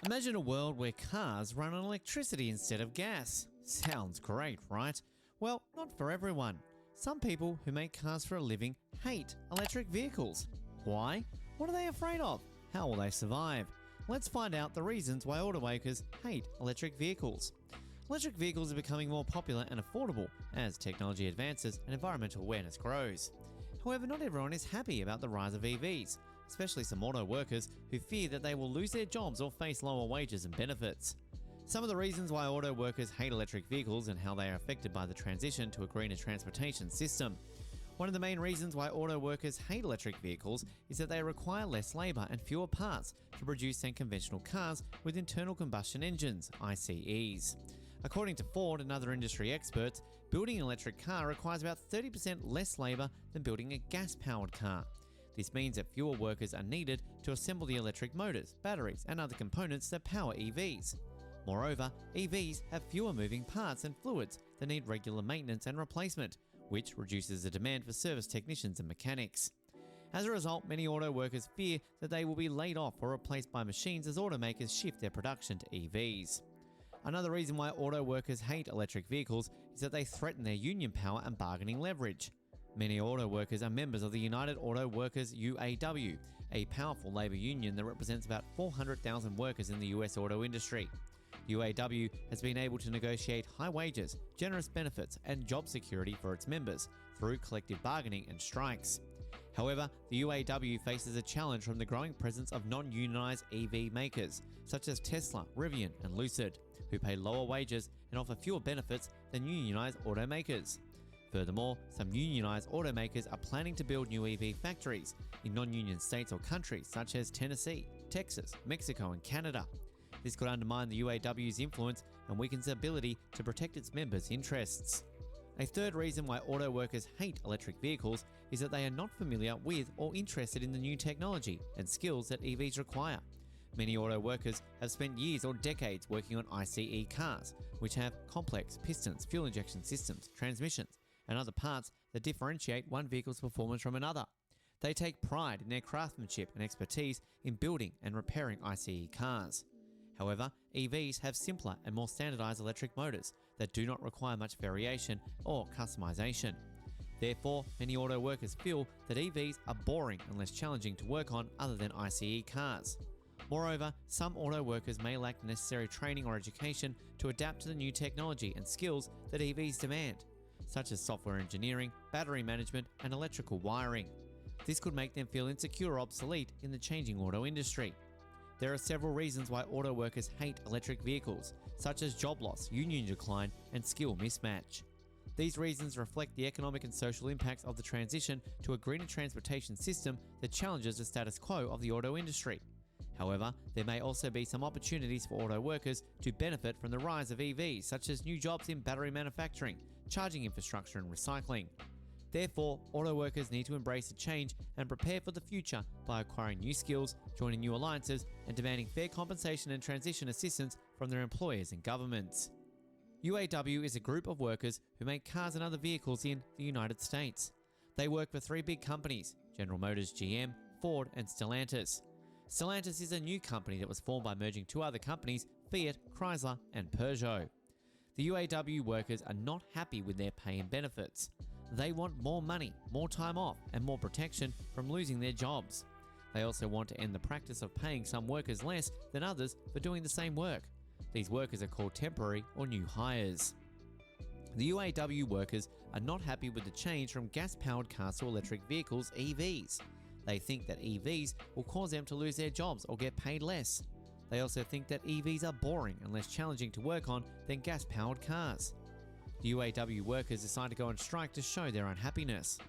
Imagine a world where cars run on electricity instead of gas. Sounds great, right? Well, not for everyone. Some people who make cars for a living hate electric vehicles. Why? What are they afraid of? How will they survive? Let's find out the reasons why automakers hate electric vehicles. Electric vehicles are becoming more popular and affordable as technology advances and environmental awareness grows. However, not everyone is happy about the rise of EVs, especially some auto workers who fear that they will lose their jobs or face lower wages and benefits. Some of the reasons why auto workers hate electric vehicles and how they are affected by the transition to a greener transportation system. One of the main reasons why auto workers hate electric vehicles is that they require less labour and fewer parts to produce than conventional cars with internal combustion engines, ICEs. According to Ford and other industry experts, building an electric car requires about 30% less labour than building a gas-powered car. This means that fewer workers are needed to assemble the electric motors, batteries, and other components that power EVs. Moreover, EVs have fewer moving parts and fluids that need regular maintenance and replacement, which reduces the demand for service technicians and mechanics. As a result, many auto workers fear that they will be laid off or replaced by machines as automakers shift their production to EVs. Another reason why auto workers hate electric vehicles is that they threaten their union power and bargaining leverage. Many auto workers are members of the United Auto Workers UAW, a powerful labour union that represents about 400,000 workers in the US auto industry. UAW has been able to negotiate high wages, generous benefits, and job security for its members through collective bargaining and strikes. However, the UAW faces a challenge from the growing presence of non-unionised EV makers, such as Tesla, Rivian, and Lucid, who pay lower wages and offer fewer benefits than unionised automakers. Furthermore, some unionised automakers are planning to build new EV factories in non-union states or countries such as Tennessee, Texas, Mexico, and Canada. This could undermine the UAW's influence and weaken its ability to protect its members' interests. A third reason why auto workers hate electric vehicles is that they are not familiar with or interested in the new technology and skills that EVs require. Many auto workers have spent years or decades working on ICE cars, which have complex pistons, fuel injection systems, transmissions, and other parts that differentiate one vehicle's performance from another. They take pride in their craftsmanship and expertise in building and repairing ICE cars. However, EVs have simpler and more standardized electric motors that do not require much variation or customization. Therefore, many auto workers feel that EVs are boring and less challenging to work on other than ICE cars. Moreover, some auto workers may lack the necessary training or education to adapt to the new technology and skills that EVs demand, such as software engineering, battery management, and electrical wiring. This could make them feel insecure or obsolete in the changing auto industry. There are several reasons why auto workers hate electric vehicles, such as job loss, union decline, and skill mismatch. These reasons reflect the economic and social impacts of the transition to a greener transportation system that challenges the status quo of the auto industry. However, there may also be some opportunities for auto workers to benefit from the rise of EVs, such as new jobs in battery manufacturing, charging infrastructure, and recycling. Therefore, auto workers need to embrace the change and prepare for the future by acquiring new skills, joining new alliances, and demanding fair compensation and transition assistance from their employers and governments. UAW is a group of workers who make cars and other vehicles in the United States. They work for three big companies: General Motors, GM, Ford, and Stellantis. Stellantis is a new company that was formed by merging two other companies, Fiat, Chrysler, and Peugeot. The UAW workers are not happy with their pay and benefits. They want more money, more time off, and more protection from losing their jobs. They also want to end the practice of paying some workers less than others for doing the same work. These workers are called temporary or new hires. The UAW workers are not happy with the change from gas-powered cars to electric vehicles, EVs. They think that EVs will cause them to lose their jobs or get paid less. They also think that EVs are boring and less challenging to work on than gas-powered cars. The UAW workers decided to go on strike to show their unhappiness.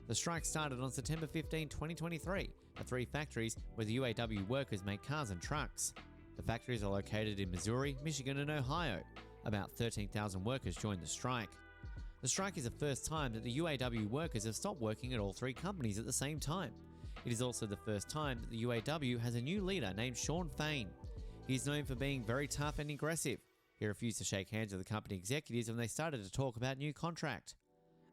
The strike started on September 15, 2023 at three factories where the UAW workers make cars and trucks. The factories are located in Missouri, Michigan, and Ohio. About 13,000 workers joined the strike. The strike is the first time that the UAW workers have stopped working at all three companies at the same time. It is also the first time that the UAW has a new leader named Shawn Fain. He is known for being very tough and aggressive. He refused to shake hands with the company executives when they started to talk about new contract.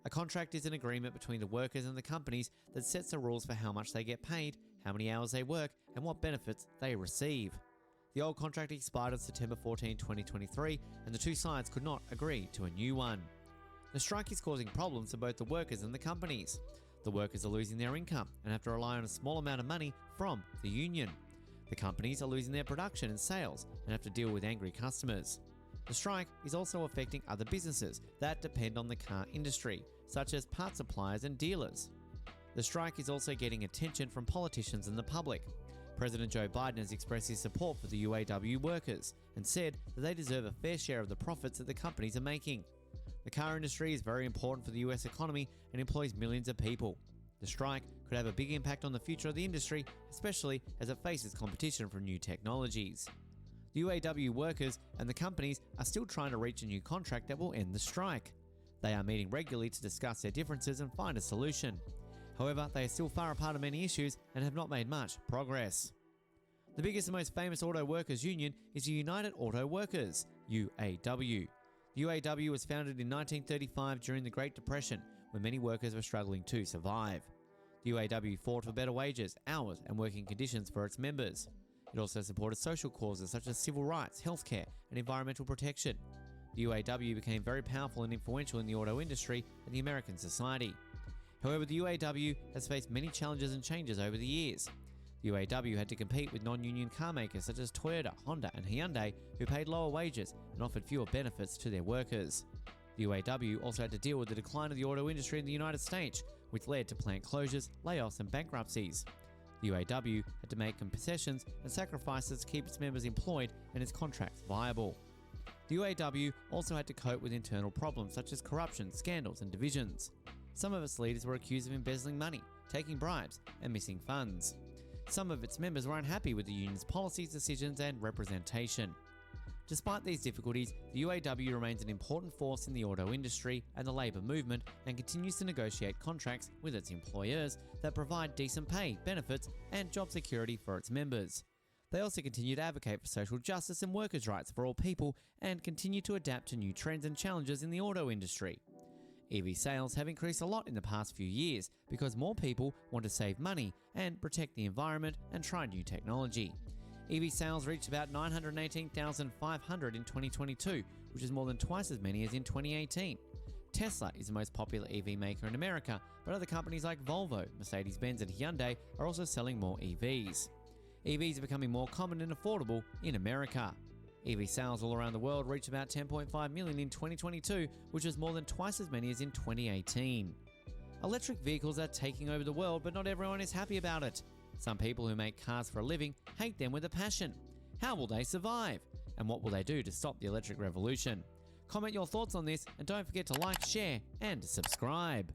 A contract is an agreement between the workers and the companies that sets the rules for how much they get paid, how many hours they work, and what benefits they receive. The old contract expired on September 14, 2023, and the two sides could not agree to a new one. The strike is causing problems for both the workers and the companies. The workers are losing their income and have to rely on a small amount of money from the union. The companies are losing their production and sales and have to deal with angry customers. The strike is also affecting other businesses that depend on the car industry, such as part suppliers and dealers. The strike is also getting attention from politicians and the public. President Joe Biden has expressed his support for the UAW workers and said that they deserve a fair share of the profits that the companies are making. The car industry is very important for the US economy and employs millions of people. The strike could have a big impact on the future of the industry, especially as it faces competition from new technologies. The UAW workers and the companies are still trying to reach a new contract that will end the strike. They are meeting regularly to discuss their differences and find a solution. However, they are still far apart on many issues and have not made much progress. The biggest and most famous auto workers union is the United Auto Workers, UAW. The UAW was founded in 1935 during the Great Depression, when many workers were struggling to survive. The UAW fought for better wages, hours, and working conditions for its members. It also supported social causes such as civil rights, healthcare, and environmental protection. The UAW became very powerful and influential in the auto industry and the American society. However, the UAW has faced many challenges and changes over the years. The UAW had to compete with non-union car makers such as Toyota, Honda, and Hyundai, who paid lower wages and offered fewer benefits to their workers. The UAW also had to deal with the decline of the auto industry in the United States, which led to plant closures, layoffs, and bankruptcies. The UAW had to make concessions and sacrifices to keep its members employed and its contracts viable. The UAW also had to cope with internal problems such as corruption, scandals, and divisions. Some of its leaders were accused of embezzling money, taking bribes, and missing funds. Some of its members were unhappy with the union's policies, decisions, and representation. Despite these difficulties, the UAW remains an important force in the auto industry and the labour movement and continues to negotiate contracts with its employers that provide decent pay, benefits, and job security for its members. They also continue to advocate for social justice and workers' rights for all people and continue to adapt to new trends and challenges in the auto industry. EV sales have increased a lot in the past few years because more people want to save money and protect the environment and try new technology. EV sales reached about 918,500 in 2022, which is more than twice as many as in 2018. Tesla is the most popular EV maker in America, but other companies like Volvo, Mercedes-Benz, and Hyundai are also selling more EVs. EVs are becoming more common and affordable in America. EV sales all around the world reached about 10.5 million in 2022, which is more than twice as many as in 2018. Electric vehicles are taking over the world, but not everyone is happy about it. Some people who make cars for a living hate them with a passion. How will they survive? And what will they do to stop the electric revolution? Comment your thoughts on this and don't forget to like, share, and subscribe.